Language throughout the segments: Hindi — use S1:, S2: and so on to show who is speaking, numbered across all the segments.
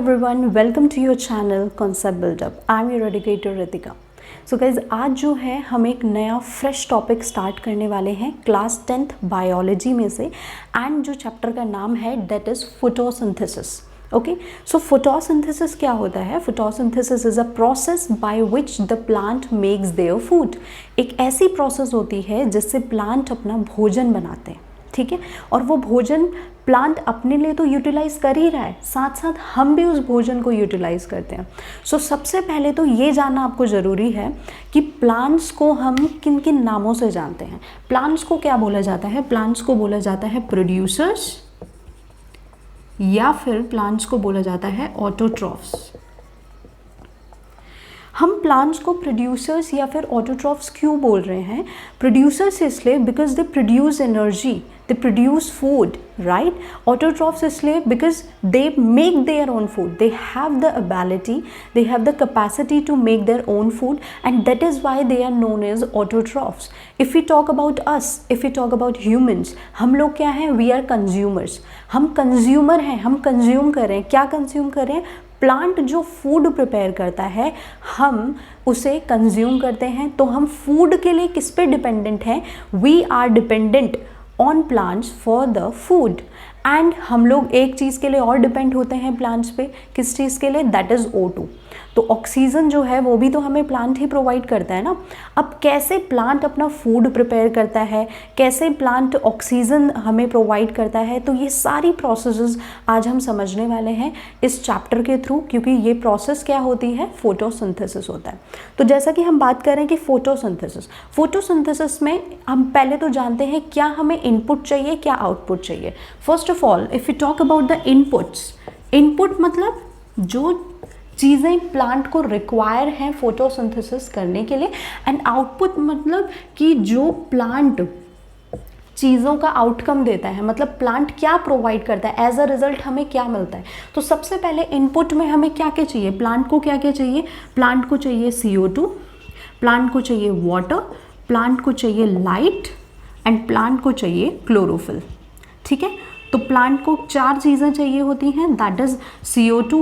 S1: everyone, welcome to your channel Concept Buildup. I'm your educator Ritika. So guys, आज जो है हम एक नया फ्रेश टॉपिक स्टार्ट करने वाले हैं क्लास 10th बायोलॉजी में से, एंड जो चैप्टर का नाम है that is photosynthesis. Okay, so photosynthesis क्या होता है? Photosynthesis is a process by which the plant makes their food. एक ऐसी प्रोसेस होती है जिससे प्लांट अपना भोजन बनाते हैं, ठीक है. और वो भोजन प्लांट अपने लिए तो यूटिलाइज़ कर ही रहा है, साथ साथ हम भी उस भोजन को यूटिलाइज़ करते हैं. सो सबसे पहले तो ये जानना आपको ज़रूरी है कि प्लांट्स को हम किन किन नामों से जानते हैं. प्लांट्स को क्या बोला जाता है? प्लांट्स को बोला जाता है प्रोड्यूसर्स, या फिर प्लांट्स को बोला जाता है ऑटोट्रॉफ्स. हम प्लांट्स को प्रोड्यूसर्स या फिर ऑटोट्रॉफ्स क्यों बोल रहे हैं? प्रोड्यूसर्स इसलिए because they produce energy, they produce food, right. Autotrophs इसलिए because they make their own food, they have the ability, they have the capacity to make their own food, and that is why they are known as autotrophs. If you talk about us, if you talk about humans, हम लोग क्या हैं? We are consumers. हम कंज्यूमर हैं, हम कंज्यूम कर रहे हैं. क्या कंज्यूम कर रहे हैं? प्लांट जो फूड प्रिपेयर करता है हम उसे कंज्यूम करते हैं. तो हम फूड के लिए किस पे डिपेंडेंट हैं? We are dependent on plants for the food. And हम लोग एक चीज़ के लिए और डिपेंड होते हैं प्लांट्स पे. किस चीज़ के लिए? That is O2. तो ऑक्सीजन जो है वो भी तो हमें प्लांट ही प्रोवाइड करता है ना. अब कैसे प्लांट अपना फूड प्रिपेयर करता है, कैसे प्लांट ऑक्सीजन हमें प्रोवाइड करता है, तो ये सारी प्रोसेसेस आज हम समझने वाले हैं इस चैप्टर के थ्रू, क्योंकि ये प्रोसेस क्या होती है? फोटोसिंथेसिस होता है. तो जैसा कि हम बात करें कि फोटोसिंथेसिस में हम पहले तो जानते हैं क्या हमें इनपुट चाहिए, क्या आउटपुट चाहिए. First of all if you talk about the inputs, input मतलब जो चीज़ें प्लांट को रिक्वायर हैं फोटोसिंथेसिस करने के लिए, एंड आउटपुट मतलब कि जो प्लांट चीज़ों का आउटकम देता है, मतलब प्लांट क्या प्रोवाइड करता है, एज अ रिजल्ट हमें क्या मिलता है. तो सबसे पहले इनपुट में हमें क्या क्या चाहिए? प्लांट को क्या क्या चाहिए? प्लांट को चाहिए CO2, प्लांट को चाहिए वाटर, प्लांट को चाहिए लाइट, एंड प्लांट को चाहिए क्लोरोफिल. ठीक है, तो प्लांट को 4 चीज़ें चाहिए होती हैं, that is CO2,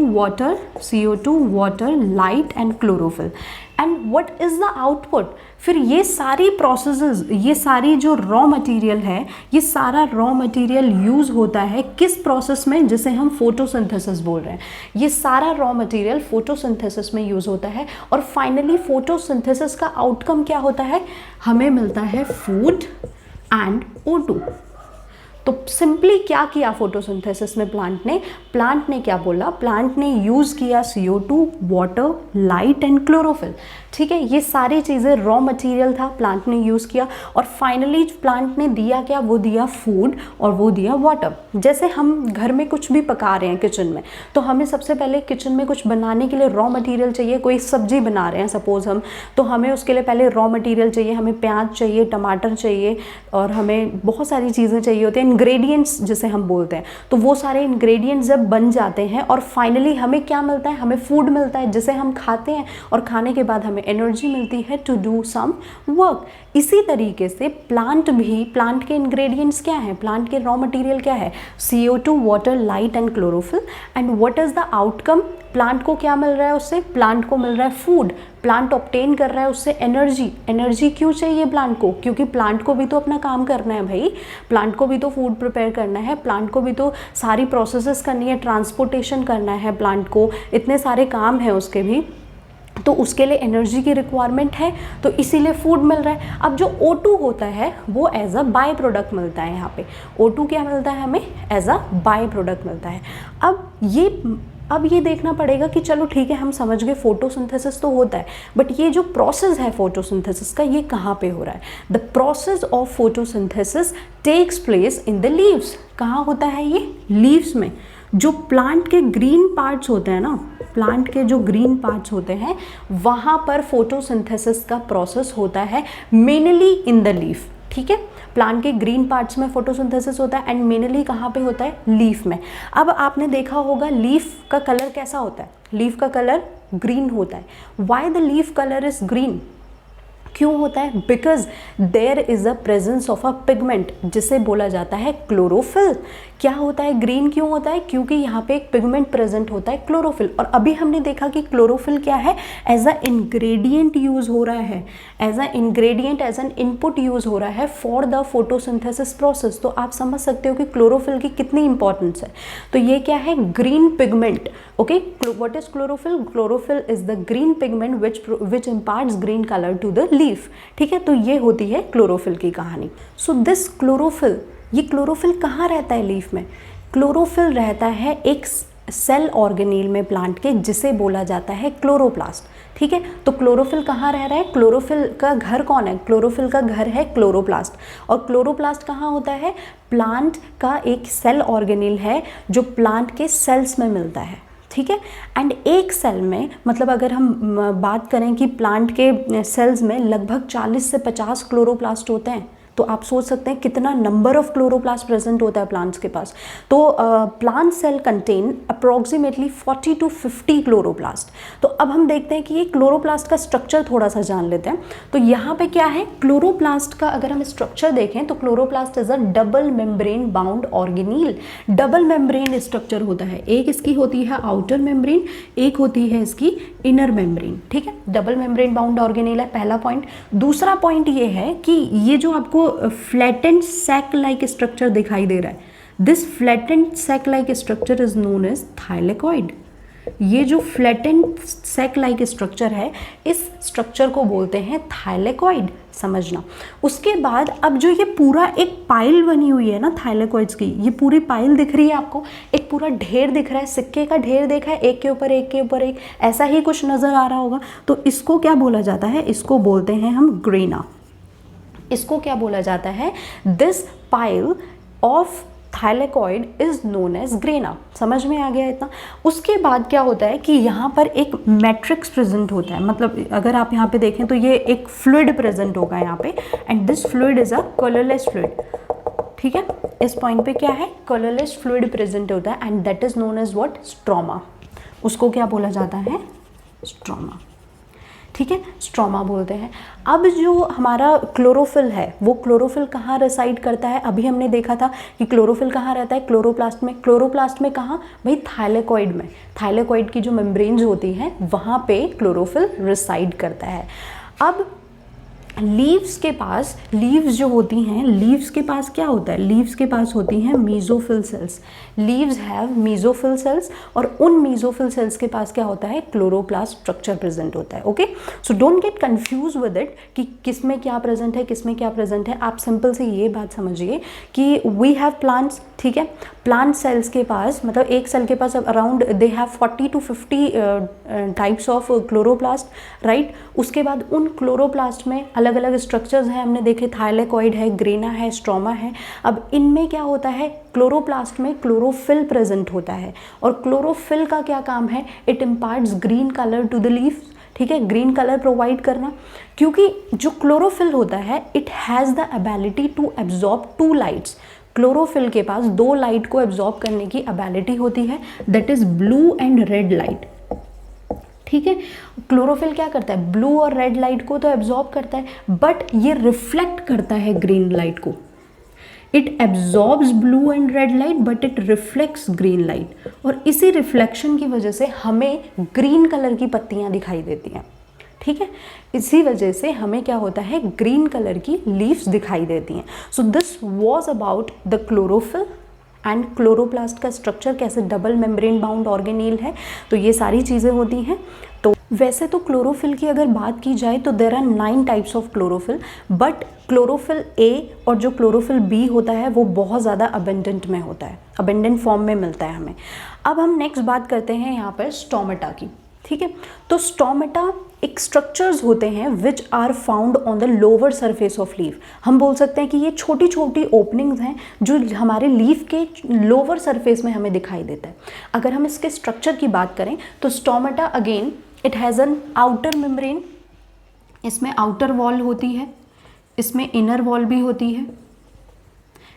S1: water, light and chlorophyll. And what is the output? फिर ये सारी प्रोसेसेस, ये सारी जो रॉ मटेरियल है, ये सारा रॉ मटेरियल यूज़ होता है किस प्रोसेस में? जिसे हम फोटोसिंथेसिस बोल रहे हैं. ये सारा रॉ मटेरियल फोटोसिंथेसिस में यूज़ होता है, और फाइनली फोटोसिंथेसिस का आउटकम क्या होता है? हमें मिलता है फूड एंड O2. तो सिंपली क्या किया फोटोसिंथेसिस में प्लांट ने क्या बोला? प्लांट ने यूज़ किया CO2, water, light and chlorophyll. ठीक है, ये सारी चीज़ें रॉ मटेरियल था, प्लांट ने यूज़ किया, और फाइनली प्लांट ने दिया क्या? वो दिया फूड और वो दिया वाटर. जैसे हम घर में कुछ भी पका रहे हैं किचन में, तो हमें सबसे पहले किचन में कुछ बनाने के लिए रॉ मटेरियल चाहिए. कोई सब्जी बना रहे हैं सपोज़ हम, तो हमें उसके लिए पहले रॉ मटेरियल चाहिए. हमें प्याज चाहिए, टमाटर चाहिए, और हमें बहुत सारी चीज़ें चाहिए होती हैं, इंग्रेडिएंट्स जिसे हम बोलते हैं. तो वो सारे इंग्रेडिएंट्स जब बन जाते हैं और फाइनली हमें क्या मिलता है? हमें फूड मिलता है जिसे हम खाते हैं, और खाने के बाद हमें एनर्जी मिलती है टू डू सम वर्क. इसी तरीके से प्लांट भी, प्लांट के इंग्रेडिएंट्स क्या हैं? प्लांट के रॉ मटेरियल क्या है? CO2, water, light and chlorophyll. And what is the outcome? Plant को क्या मिल रहा है उससे? प्लांट को मिल रहा है फूड. प्लांट ऑब्टेन कर रहा है उससे एनर्जी. एनर्जी क्यों चाहिए प्लांट को? क्योंकि प्लांट को भी तो अपना काम करना है भाई. प्लांट को भी तो फूड प्रिपेयर करना है, प्लांट को भी तो सारी प्रोसेसेस करनी है, ट्रांसपोर्टेशन करना है प्लांट को, इतने सारे काम हैं उसके भी, तो उसके लिए एनर्जी की रिक्वायरमेंट है, तो इसीलिए फूड मिल रहा है. अब जो O2 होता है वो एज अ बाय प्रोडक्ट मिलता है. यहाँ पे O2 क्या मिलता है हमें? एज अ बाय प्रोडक्ट मिलता है. अब ये देखना पड़ेगा कि चलो ठीक है, हम समझ गए फोटोसिंथेसिस तो होता है, बट ये जो प्रोसेस है फोटोसिंथेसिस का, ये कहाँ पे हो रहा है? The process of photosynthesis takes place in the leaves. कहाँ होता है ये? लीव्स में. जो प्लांट के ग्रीन पार्ट्स होते हैं ना, प्लांट के जो ग्रीन पार्ट्स होते हैं, वहाँ पर फोटोसिंथेसिस का प्रोसेस होता है, मेनली इन द लीफ. ठीक है, प्लांट के ग्रीन पार्ट्स में फोटोसिंथेसिस होता है, एंड मेनली कहाँ पे होता है? लीफ में. अब आपने देखा होगा लीफ का कलर कैसा होता है? लीफ का कलर ग्रीन होता है. Why the leaf colour is green? क्यों होता है? Because there is a presence of a pigment जिसे बोला जाता है क्लोरोफिल। क्या होता है? ग्रीन क्यों होता है? क्योंकि यहाँ पे एक पिगमेंट प्रेजेंट होता है क्लोरोफिल। और अभी हमने देखा कि क्लोरोफिल क्या है? एज अ इंग्रेडिएंट यूज हो रहा है, as a ingredient, as an input use हो रहा है फॉर द फोटोसिंथेसिस प्रोसेस। तो आप समझ सकते हो कि क्लोरोफिल की कितनी इंपॉर्टेंस है। तो ये क्या है? Green pigment. Okay, what is chlorophyll? Chlorophyll is the green pigment which imparts green colour to the leaf. ठीक है, तो ये होती है क्लोरोफिल की कहानी। सो दिस क्लोरोफिल, ये क्लोरोफिल कहाँ रहता है लीफ में? क्लोरोफिल रहता है एक सेल ऑर्गेनील में प्लांट के, जिसे बोला जाता है क्लोरोप्लास्ट। ठीक है, तो क्लोरोफिल कहाँ रह रहा है? क्लोरोफिल का घर कौन है? क्लोरोफिल का घर है क्लोरोप्लास्ट। और क्लोरोप्लास्ट कहाँ होता है? प्लांट का एक सेल ऑर्गेनील है जो प्लांट के सेल्स में मिलता है। ठीक है, एंड एक सेल में, मतलब अगर हम बात करें कि प्लांट के सेल्स में लगभग 40 से 50 क्लोरोप्लास्ट होते हैं, तो आप सोच सकते हैं कितना नंबर ऑफ क्लोरोप्लास्ट प्रेजेंट होता है प्लांट्स के पास। तो plant cell contain approximately 40 to 50 chloroplast. तो अब हम देखते हैं कि ये क्लोरोप्लास्ट का स्ट्रक्चर थोड़ा सा जान लेते हैं। तो यहाँ पे क्या है? क्लोरोप्लास्ट का अगर हम स्ट्रक्चर देखें तो chloroplast is a double membrane bound organelle. Double membrane structure होता है, एक इसकी होती है आउटर मेम्ब्रेन, एक होती है इसकी इनर मेम्ब्रेन। ठीक है, डबल मेम्ब्रेन बाउंड ऑर्गेनील है पहला पॉइंट। दूसरा पॉइंट ये है कि ये जो आपको फ्लैटेंड सैक लाइक स्ट्रक्चर दिखाई दे रहा है, this flattened sac like structure is known as thylakoid. ये जो फ्लैटेंड सैक लाइक स्ट्रक्चर है, इस स्ट्रक्चर को बोलते हैं थाइलेकॉइड, समझना। उसके बाद अब जो ये पूरा एक पाइल बनी हुई है ना थाइलेकॉइड्स की, ये पूरी पाइल दिख रही है आपको, एक पूरा ढेर दिख रहा है, सिक्के का ढेर देखा है, एक के ऊपर एक के ऊपर एक, ऐसा ही कुछ नजर आ रहा होगा। तो इसको क्या बोला जाता है? इसको बोलते हैं हम ग्रेना। इसको क्या बोला जाता है? This pile of thylakoid is known as grana. समझ में आ गया इतना? उसके बाद क्या होता है कि यहाँ पर एक मैट्रिक्स प्रेजेंट होता है, मतलब अगर आप यहाँ पे देखें तो ये एक फ्लूइड प्रेजेंट होगा यहाँ पे, and this fluid is a colourless fluid. ठीक है, इस पॉइंट पे क्या है? कलरलेस फ्लूइड प्रेजेंट होता है, and that is known as what? Stroma. उसको क्या बोला जाता है? स्ट्रोमा। ठीक है, स्ट्रोमा बोलते हैं। अब जो हमारा क्लोरोफिल है, वो क्लोरोफिल कहाँ रिसाइड करता है? अभी हमने देखा था कि क्लोरोफिल कहाँ रहता है? क्लोरोप्लास्ट में। क्लोरोप्लास्ट में कहाँ भाई? थाइलेकॉइड में। थाइलेकॉइड की जो मेम्ब्रेन्स होती हैं वहाँ पे क्लोरोफिल रिसाइड करता है। अब लीव्स के पास, लीव्स जो होती हैं, लीव्स के पास क्या होता है? लीव्स के पास होती हैं mesophyll cells. Leaves have mesophyll cells, और उन मीजोफिल सेल्स के पास क्या होता है? क्लोरोप्लास्ट स्ट्रक्चर प्रेजेंट होता है। Okay, so don't get confuse with it कि किस में क्या प्रेजेंट है, किस में क्या प्रेजेंट है। आप सिंपल से ये बात समझिए कि वी हैव प्लांट्स। ठीक है, प्लांट सेल्स के पास, मतलब एक सेल के पास around they have 40 to 50 types of chloroplast, right. उसके बाद उन क्लोरोप्लास्ट में अलग अलग स्ट्रक्चर्स हैं, हमने देखे, थाइलेकॉइड है, ग्रेना है, स्ट्रोमा है। अब इनमें क्या होता है? क्लोरोप्लास्ट में क्लोरोफिल प्रेजेंट होता है, और क्लोरोफिल का क्या काम है? It imparts green colour to the leaf. ठीक है, ग्रीन कलर प्रोवाइड करना, क्योंकि जो क्लोरोफिल होता है it has the ability to absorb 2 lights. Chlorophyll के पास 2 लाइट को एब्जॉर्ब करने की एबिलिटी होती है, that is blue and red light. ठीक है, क्लोरोफिल क्या करता है? ब्लू और रेड लाइट को तो एब्जॉर्ब करता है, बट ये रिफ्लेक्ट करता है ग्रीन लाइट को। It absorbs blue and red light but it reflects green light, और इसी रिफ्लेक्शन की वजह से हमें ग्रीन कलर की पत्तियां दिखाई देती हैं। ठीक है, इसी वजह से हमें क्या होता है? ग्रीन कलर की लीव्स दिखाई देती हैं। So this was about the chlorophyll and chloroplast का स्ट्रक्चर, कैसे डबल मेम्ब्रेन बाउंड ऑर्गेनील है। तो ये सारी चीज़ें होती हैं। तो वैसे तो क्लोरोफिल की अगर बात की जाए तो there are 9 types of chlorophyll, but chlorophyll A और जो क्लोरोफिल बी होता है वो बहुत ज़्यादा अबेंडेंट में होता है, अबेंडेंट फॉर्म में मिलता है हमें। अब हम नेक्स्ट बात करते हैं यहाँ पर स्टोमेटा की। ठीक है, तो स्टोमेटा एक स्ट्रक्चर्स होते हैं which are found on the lower surface of leaf. हम बोल सकते हैं कि ये छोटी छोटी ओपनिंग्स हैं जो हमारे लीफ के लोअर सरफेस में हमें दिखाई देता है। अगर हम इसके स्ट्रक्चर की बात करें तो stomata again it has an outer membrane, इसमें आउटर वॉल होती है, इसमें इनर वॉल भी होती है।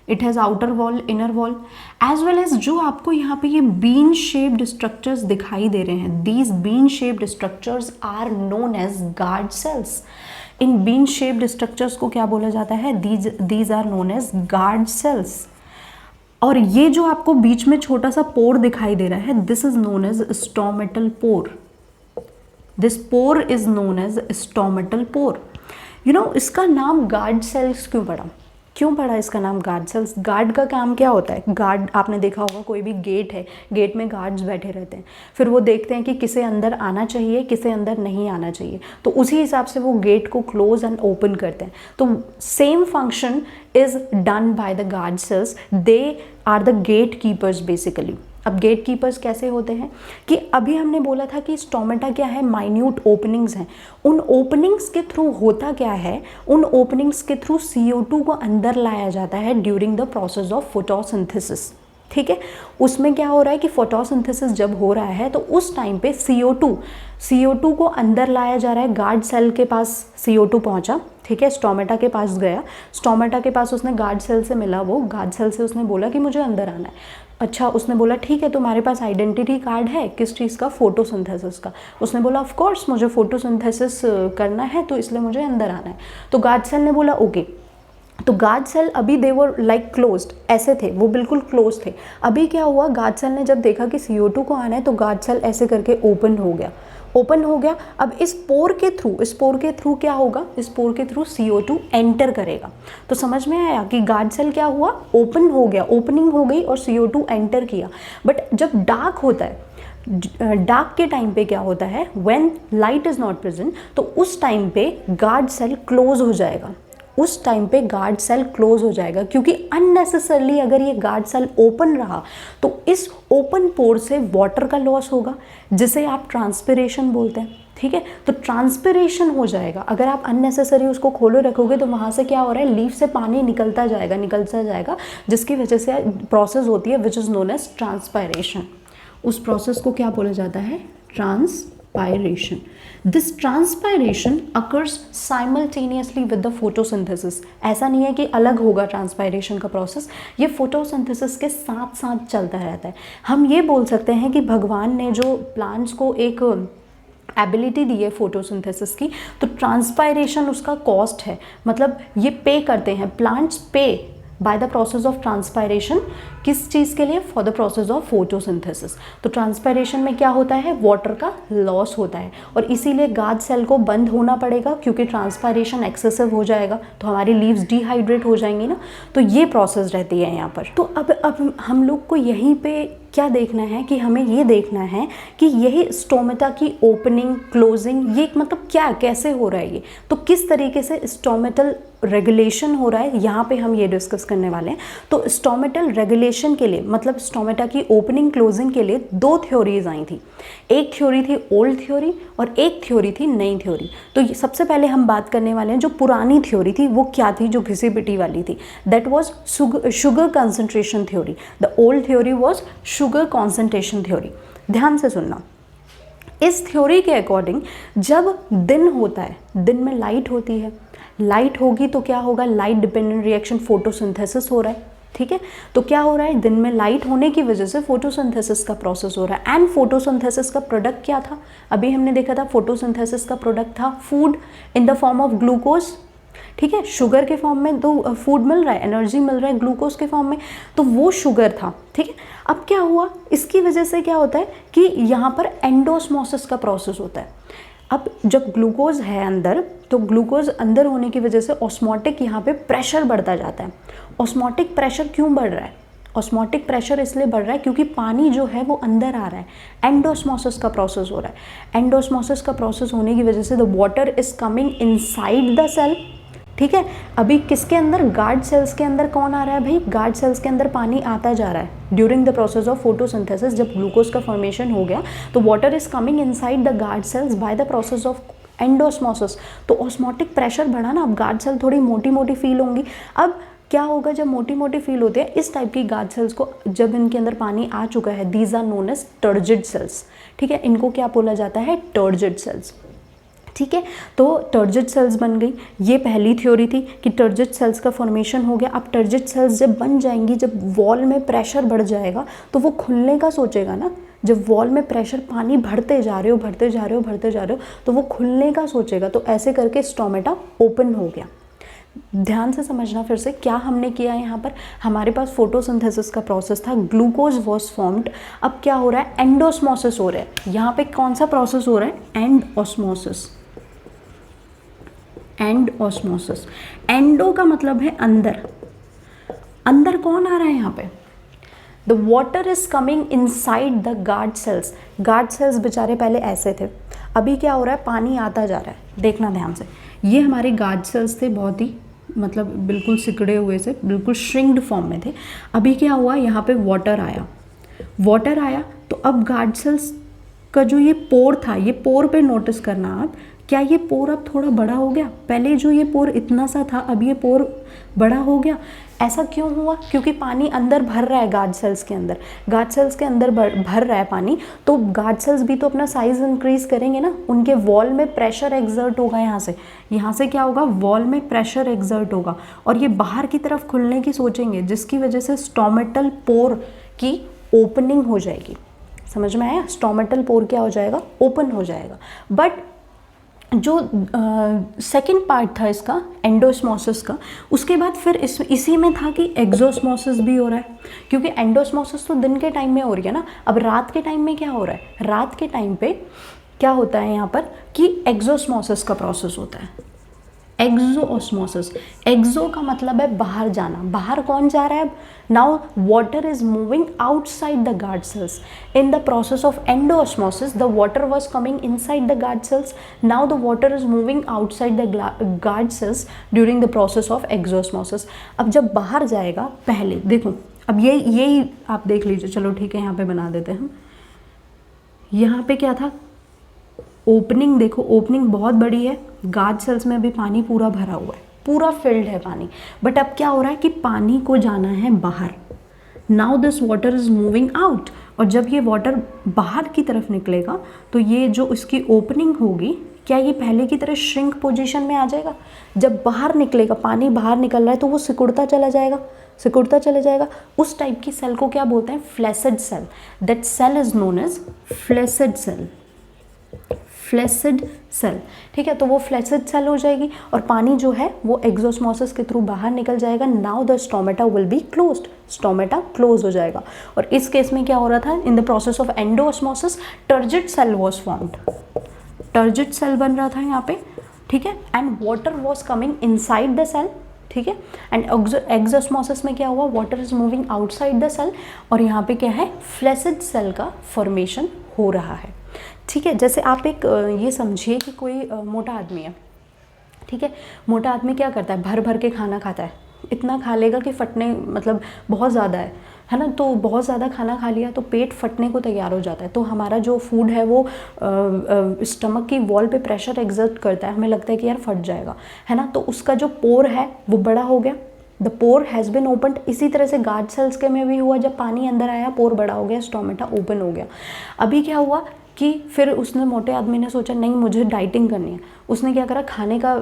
S1: It has outer wall, inner wall, as well as जो आपको यहाँ पे ये बीन शेप्ड स्ट्रक्चर्स दिखाई दे रहे हैं, these bean shaped structures are known as guard cells. इन बीन शेप्ड स्ट्रक्चर्स को क्या बोला जाता है, these are known as guard cells. और ये जो आपको बीच में छोटा सा पोर दिखाई दे रहा है, this is known as stomatal pore. This pore is known as stomatal pore. इसका नाम गार्ड सेल्स क्यों पड़ा इसका नाम गार्ड सेल्स? गार्ड का काम क्या होता है? गार्ड, आपने देखा होगा कोई भी गेट है, गेट में गार्ड्स बैठे रहते हैं, फिर वो देखते हैं कि किसे अंदर आना चाहिए, किसे अंदर नहीं आना चाहिए, तो उसी हिसाब से वो गेट को क्लोज एंड ओपन करते हैं। तो same function is done by the guard cells, they are the gatekeepers basically. अब गेट कीपर्स कैसे होते हैं कि अभी हमने बोला था कि स्टोमेटा क्या है, माइन्यूट ओपनिंग्स हैं। उन ओपनिंग्स के थ्रू होता क्या है, उन ओपनिंग्स के थ्रू CO2 को अंदर लाया जाता है during the process of photosynthesis. ठीक है, उसमें क्या हो रहा है कि फोटोसिंथेसिस जब हो रहा है तो उस टाइम पे CO2 को अंदर लाया जा रहा है। गार्ड सेल के पास CO2 पहुंचा, ठीक है, स्टोमेटा के पास गया, स्टोमेटा के पास उसने गार्ड सेल से मिला, वो गार्ड सेल से उसने बोला कि मुझे अंदर आना है। अच्छा, उसने बोला ठीक है तुम्हारे पास आइडेंटिटी कार्ड है, किस चीज़ का, फोटोसिंथेसिस का। उसने बोला ऑफ कोर्स मुझे फोटोसिंथेसिस करना है तो इसलिए मुझे अंदर आना है। तो गार्ड सेल ने बोला ओके। तो गार्ड सेल अभी दे वर लाइक क्लोज्ड, ऐसे थे वो, बिल्कुल क्लोज थे। अभी क्या हुआ, गार्ड सेल ने जब देखा कि CO2 को आना है तो गार्ड सेल ऐसे करके ओपन हो गया। अब इस पोर के थ्रू क्या होगा, इस पोर के थ्रू CO2 एंटर करेगा। तो समझ में आया कि गार्ड सेल क्या हुआ, ओपन हो गया, ओपनिंग हो गई और CO2 एंटर किया। बट जब डार्क होता है, डार्क के टाइम पे क्या होता है, when light is not present, तो उस टाइम पे गार्ड सेल क्लोज हो जाएगा। क्योंकि अननेसेसरली अगर ये गार्ड सेल ओपन रहा तो इस ओपन पोर से वाटर का लॉस होगा, जिसे आप ट्रांसपिरेशन बोलते हैं। ठीक है, तो ट्रांसपिरेशन हो जाएगा। अगर आप अननेसेसरी उसको खोले रखोगे तो वहाँ से क्या हो रहा है, लीफ से पानी निकलता जाएगा, जिसकी वजह से प्रोसेस होती है which is known as transpiration. उस प्रोसेस को क्या बोला जाता है, transpiration. This transpiration occurs simultaneously with the photosynthesis। ऐसा नहीं है कि अलग होगा ट्रांसपायरेशन का प्रोसेस, ये फोटोसिंथेसिस के साथ साथ चलता रहता है। हम ये बोल सकते हैं कि भगवान ने जो प्लांट्स को एक एबिलिटी दी है फोटोसिंथेसिस की, तो ट्रांसपायरेशन उसका कॉस्ट है, मतलब ये पे करते हैं, प्लांट्स पे by the process of transpiration. किस चीज़ के लिए, for the process of photosynthesis. तो ट्रांसपायरेशन में क्या होता है, वाटर का लॉस होता है और इसीलिए गार्ड सेल को बंद होना पड़ेगा, क्योंकि ट्रांसपायरेशन एक्सेसिव हो जाएगा तो हमारी लीव्स डिहाइड्रेट हो जाएंगी ना। तो ये प्रोसेस रहती है यहाँ पर। तो अब हम लोग को यहीं पे क्या देखना है कि हमें ये देखना है कि यही स्टोमेटा की ओपनिंग क्लोजिंग, ये मतलब क्या, कैसे हो रहा है ये, तो किस तरीके से स्टोमेटल रेगुलेशन हो रहा है, यहाँ पे हम ये डिस्कस करने वाले हैं। तो स्टोमेटल रेगुलेशन के लिए, मतलब स्टोमेटा की ओपनिंग क्लोजिंग के लिए 2 थ्योरीज आई थी। एक थ्योरी थी ओल्ड थ्योरी और एक थ्योरी थी नई थ्योरी। तो सबसे पहले हम बात करने वाले हैं जो पुरानी थ्योरी थी, वो क्या थी, जो घिसी पिटी वाली थी, that was sugar concentration theory. The old theory was sugar concentration theory. ध्यान से सुनना, इस थ्योरी के अकॉर्डिंग जब दिन होता है, दिन में लाइट होती है, लाइट होगी तो क्या होगा, लाइट डिपेंडेंट रिएक्शन फोटोसिंथेसिस हो रहा है। ठीक है, तो क्या हो रहा है, दिन में लाइट होने की वजह से फोटोसिंथेसिस का प्रोसेस हो रहा है। एंड फोटोसिंथेसिस का प्रोडक्ट क्या था, अभी हमने देखा था फोटोसिंथेसिस का प्रोडक्ट था food in the form of glucose. ठीक है, शुगर के फॉर्म में तो फूड मिल रहा है, एनर्जी मिल रहा है ग्लूकोज के फॉर्म में, तो वो शुगर था। ठीक है, अब क्या हुआ, इसकी वजह से क्या होता है कि यहाँ पर एंडोस्मोसिस का प्रोसेस होता है। अब जब ग्लूकोज है अंदर, तो ग्लूकोज अंदर होने की वजह से ऑस्मोटिक यहाँ पे प्रेशर बढ़ता जाता है। ऑस्मोटिक प्रेशर क्यों बढ़ रहा है, ऑस्मोटिक प्रेशर इसलिए बढ़ रहा है क्योंकि पानी जो है वो अंदर आ रहा है, एंडोस्मोसिस का प्रोसेस हो रहा है। एंडोस्मोसिस का प्रोसेस होने की वजह से the water is coming inside the cell. ठीक है, अभी किसके अंदर, गार्ड सेल्स के अंदर कौन आ रहा है भाई, गार्ड सेल्स के अंदर पानी आता जा रहा है during the process of photosynthesis. जब ग्लूकोज का फॉर्मेशन हो गया तो water is coming inside the guard sales by the process of endosmosis. तो ऑस्मोटिक प्रेशर बढ़ा ना, अब गार्ड सेल थोड़ी मोटी मोटी फील होंगी। अब क्या होगा, जब मोटी मोटी फील होती है, इस टाइप की गार्ड सेल्स को जब इनके अंदर पानी आ चुका है, these are known as turgid cells. ठीक है, इनको क्या बोला जाता है, टर्जिड सेल्स। ठीक है। तो टर्जिट सेल्स बन गई, ये पहली थ्योरी थी कि टर्जिट सेल्स का फॉर्मेशन हो गया। अब टर्जिट सेल्स जब बन जाएंगी, जब वॉल में प्रेशर बढ़ जाएगा तो वो खुलने का सोचेगा ना। जब वॉल में प्रेशर, पानी भरते जा रहे हो तो वो खुलने का सोचेगा। तो ऐसे करके स्टोमेटा ओपन हो गया। ध्यान से समझना फिर से क्या हमने किया यहाँ पर। हमारे पास फोटोसिंथेसिस का प्रोसेस था, ग्लूकोज वॉज फॉर्म्ड। अब क्या हो रहा है, एंडोस्मोसिस हो रहा है। यहाँ पे कौन सा प्रोसेस हो रहा है, एंडोस्मोसिस। एंडोस्मोसिस, एंडो का मतलब है अंदर। अंदर कौन आ रहा है यहाँ पे, the water is coming inside the guard sales. Guard cells बेचारे पहले ऐसे थे, अभी क्या हो रहा है, पानी आता जा रहा है। देखना ध्यान से, ये हमारे गार्ड सेल्स थे, बहुत ही मतलब बिल्कुल सिकुड़े हुए से, बिल्कुल श्रिंक्ड फॉर्म में थे। अभी क्या हुआ, यहाँ पे वाटर आया। वाटर आया तो अब गार्ड सेल्स का जो ये पोर था, ये पोर पे नोटिस करना आप, क्या ये पोर अब थोड़ा बड़ा हो गया। पहले जो ये पोर इतना सा था, अब ये पोर बड़ा हो गया। ऐसा क्यों हुआ, क्योंकि पानी अंदर भर रहा है गार्ड सेल्स के अंदर। गार्ड सेल्स के अंदर भर रहा है पानी, तो गार्ड सेल्स भी तो अपना साइज इंक्रीज करेंगे ना। उनके वॉल में प्रेशर एक्सर्ट होगा, यहाँ से क्या होगा, वॉल में प्रेशर एक्सर्ट होगा और ये बाहर की तरफ खुलने की सोचेंगे, जिसकी वजह से स्टोमेटल पोर की ओपनिंग हो जाएगी। समझ में आया, स्टोमेटल पोर क्या हो जाएगा, ओपन हो जाएगा। बट जो सेकंड पार्ट था इसका, एंडोस्मोसिस का, उसके बाद फिर इसी में था कि एक्सोस्मोसिस भी हो रहा है। क्योंकि एंडोस्मोसिस तो दिन के टाइम में हो रही है ना, अब रात के टाइम में क्या हो रहा है, रात के टाइम पे क्या होता है यहाँ पर कि एक्सोस्मोसिस का प्रोसेस होता है। एक्सोस्मोसिस, एक्सो का मतलब है बाहर जाना। बाहर कौन जा रहा है, now water is moving outside the guard cells. In the process of endosmosis the water was coming inside the guard sales, now the water is moving outside the guard sales during the process of exosmosis. अब जब बाहर जाएगा, पहले देखो, अब यही आप देख लीजिए, चलो ठीक है, यहाँ पे बना देते हैं हम। यहाँ पे क्या था, ओपनिंग, देखो ओपनिंग बहुत बड़ी है, गार्ड सेल्स में भी पानी पूरा भरा हुआ है, पूरा फिल्ड है पानी। बट अब क्या हो रहा है कि पानी को जाना है बाहर। Now this water is moving out, और जब ये वाटर बाहर की तरफ निकलेगा तो ये जो इसकी ओपनिंग होगी, क्या ये पहले की तरह श्रिंक पोजीशन में आ जाएगा। जब बाहर निकलेगा, पानी बाहर निकल रहा है तो वो सिकुड़ता चला जाएगा। उस टाइप की सेल को क्या बोलते हैं, flaccid cell. That cell is known as flaccid cell. Flaccid cell, ठीक है। तो वो फ्लैसिड सेल हो जाएगी और पानी जो है वो एक्सोस्मोसिस के थ्रू बाहर निकल जाएगा। Now the stomata will be closed, stomata close हो जाएगा। और इस केस में क्या हो रहा था, in the process of endosmosis turgid cell was formed. Turgid cell बन रहा था यहाँ पे, ठीक है। And water was coming inside the cell, ठीक है। एंड एक्सोस्मोसिस में क्या हुआ, water is moving outside the cell, और यहाँ पे क्या है, फ्लैसिड सेल का फॉर्मेशन हो रहा है, ठीक है। जैसे आप एक ये समझिए कि कोई मोटा आदमी है, ठीक है। मोटा आदमी क्या करता है, भर भर के खाना खाता है, इतना खा लेगा कि फटने, मतलब बहुत ज़्यादा है ना, तो बहुत ज़्यादा खाना खा लिया तो पेट फटने को तैयार हो जाता है। तो हमारा जो फूड है वो स्टमक की वॉल पे प्रेशर एक्सर्ट करता है, हमें लगता है कि यार फट जाएगा, है ना। तो उसका जो पोर है वो बड़ा हो गया, the pore has been opened. इसी तरह से गार्ड सेल्स के में भी हुआ, जब पानी अंदर आया पोर बड़ा हो गया, स्टोमेटा ओपन हो गया। अभी क्या हुआ कि फिर उसने, मोटे आदमी ने सोचा नहीं मुझे डाइटिंग करनी है। उसने क्या करा, खाने का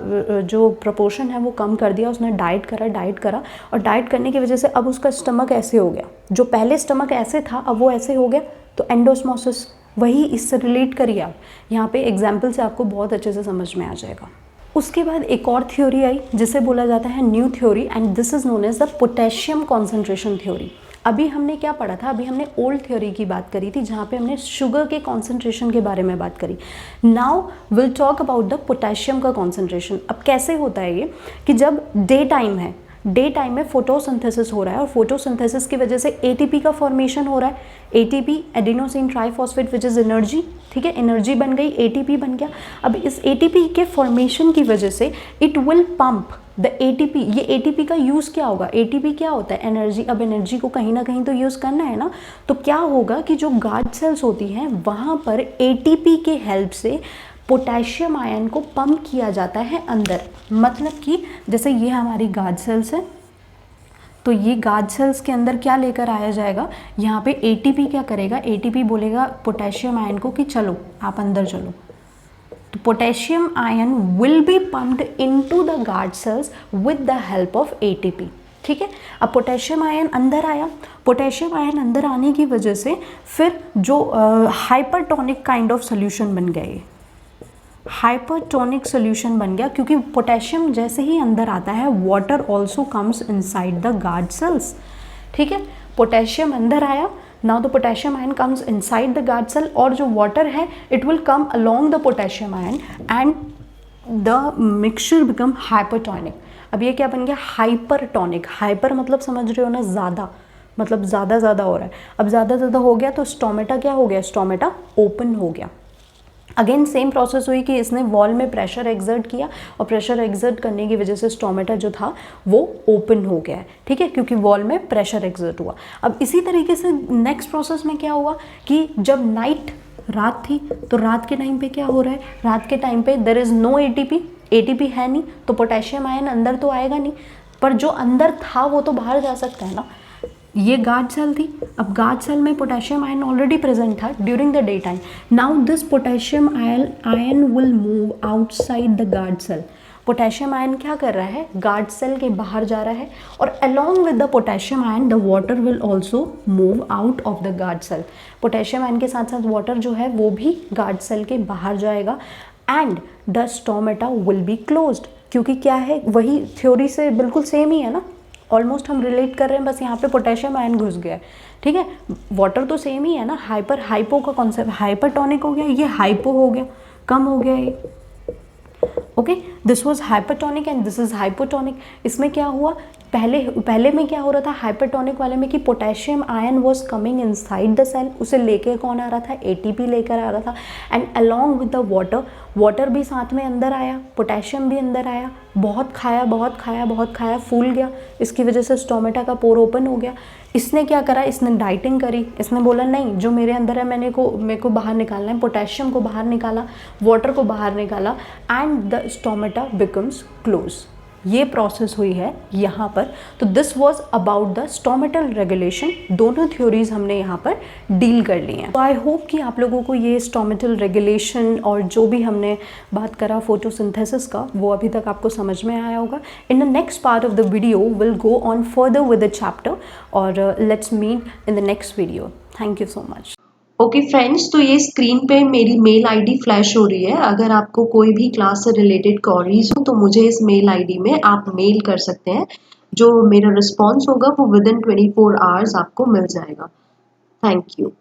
S1: जो प्रपोर्शन है वो कम कर दिया, उसने डाइट करा और डाइट करने की वजह से अब उसका स्टमक ऐसे हो गया। जो पहले स्टमक ऐसे था अब वो ऐसे हो गया, तो एंडोस्मोसिस, वही इससे रिलेट करिए आप, यहाँ पे एग्जाम्पल से आपको बहुत अच्छे से समझ में आ जाएगा। उसके बाद एक और थ्योरी आई जिसे बोला जाता है new theory, and this is known as the potassium concentration theory. अभी हमने क्या पढ़ा था, अभी हमने ओल्ड थ्योरी की बात करी थी जहाँ पे हमने शुगर के कॉन्सेंट्रेशन के बारे में बात करी। Now will talk about the potassium का कॉन्सेंट्रेशन। अब कैसे होता है ये कि जब डे टाइम है, डे टाइम में फोटोसिंथेसिस हो रहा है और फोटोसिंथेसिस की वजह से एटीपी का फॉर्मेशन हो रहा है। ATP, adenosine triphosphate, which is energy, ठीक है। एनर्जी बन गई, एटीपी बन गया। अब इस एटीपी के फॉर्मेशन की वजह से it will pump the ATP. ये एटीपी का यूज़ क्या होगा, एटीपी क्या होता है, एनर्जी। अब एनर्जी को कहीं ना कहीं तो यूज़ करना है ना, तो क्या होगा कि जो गार्ड सेल्स होती हैं वहाँ पर एटीपी के हेल्प से पोटेशियम आयन को पंप किया जाता है अंदर। मतलब कि जैसे ये हमारी गार्ड सेल्स है, तो ये गार्ड सेल्स के अंदर क्या लेकर आया जाएगा, यहाँ पे एटीपी क्या करेगा, एटीपी बोलेगा पोटेशियम आयन को कि चलो आप अंदर चलो, तो potassium ion will be pumped into the guard sales with the help of ATP. ठीक है, अब पोटेशियम आयन अंदर आया, पोटेशियम आयन अंदर आने की वजह से फिर जो हाइपरटोनिक काइंड ऑफ सोल्यूशन बन गए, हाइपरटोनिक सोल्यूशन बन गया, क्योंकि पोटेशियम जैसे ही अंदर आता है water also comes inside the guard cells. ठीक है, पोटेशियम अंदर आया, now the potassium ion comes inside the guard cell, और जो वाटर है it will come along the potassium ion and the mixture become hypertonic. अब ये क्या बन गया, हाइपरटोनिक। हाइपर मतलब समझ रहे हो ना, ज़्यादा, मतलब ज़्यादा ज़्यादा हो रहा है। अब ज़्यादा ज़्यादा हो गया तो स्टोमेटा क्या हो गया, स्टोमेटा ओपन हो गया। अगेन सेम प्रोसेस हुई कि इसने वॉल में प्रेशर एक्सर्ट किया और प्रेशर एक्सर्ट करने की वजह से स्टोमेटा जो था वो ओपन हो गया है। ठीक है, क्योंकि वॉल में प्रेशर एक्सर्ट हुआ। अब इसी तरीके से नेक्स्ट प्रोसेस में क्या हुआ कि जब नाइट, रात थी, तो रात के टाइम पे क्या हो रहा है, रात के टाइम पे there is no ATP, ATP है नहीं, तो पोटेशियम आयन अंदर तो आएगा नहीं, पर जो अंदर था वो तो बाहर जा सकता है ना। ये गार्ड सेल थी, अब गार्ड सेल में पोटेशियम आयन ऑलरेडी प्रेजेंट था during the day time. Now this potassium ion will move outside the guard cell. Potassium ion क्या कर रहा है, गार्ड सेल के बाहर जा रहा है, और along with the potassium ion the water will also move out of the guard cell. Potassium ion के साथ साथ वाटर जो है वो भी गार्ड सेल के बाहर जाएगा and the stomata will be closed. क्योंकि क्या है, वही थ्योरी से बिल्कुल सेम ही है ना, ऑलमोस्ट हम रिलेट कर रहे हैं, बस यहाँ पे पोटेशियम आयन घुस गया है। ठीक है, वाटर तो सेम ही है ना, हाइपो का कॉन्सेप्ट, हाइपरटोनिक हो गया, ये हाइपो हो गया, कम हो गया ये। Okay, this was hypertonic and this is hypotonic. इसमें क्या हुआ, पहले में क्या हो रहा था, हाइपरटोनिक वाले में कि potassium ion was coming inside the cell, उसे लेके कौन आ रहा था, एटीपी लेकर आ रहा था, and along with the water भी साथ में अंदर आया, पोटेशियम भी अंदर आया, बहुत खाया बहुत खाया बहुत खाया, फूल गया, इसकी वजह से स्टोमेटा का पोर ओपन हो गया। इसने क्या करा, इसने डाइटिंग करी, इसने बोला नहीं, जो मेरे अंदर है मेरे को बाहर निकालना है, पोटेशियम को बाहर निकाला, वाटर को बाहर निकाला, and the stomata becomes close. ये प्रोसेस हुई है यहाँ पर। तो this was about the stomatal regulation. दोनों थ्योरीज हमने यहाँ पर डील कर ली हैं। तो आई होप कि आप लोगों को ये स्टोमेटल रेगुलेशन और जो भी हमने बात करा फोटोसिंथेसिस का, वो अभी तक आपको समझ में आया होगा। In the next part of the video will go on further with the chapter, और let's meet in the next video. Thank you so much.
S2: Okay friends, तो ये स्क्रीन पे मेरी मेल आईडी फ्लैश हो रही है। अगर आपको कोई भी क्लास से रिलेटेड क्वेरीज हो तो मुझे इस मेल आईडी में आप मेल कर सकते हैं। जो मेरा रिस्पॉन्स होगा वो विद इन 24 आवर्स आपको मिल जाएगा। Thank you.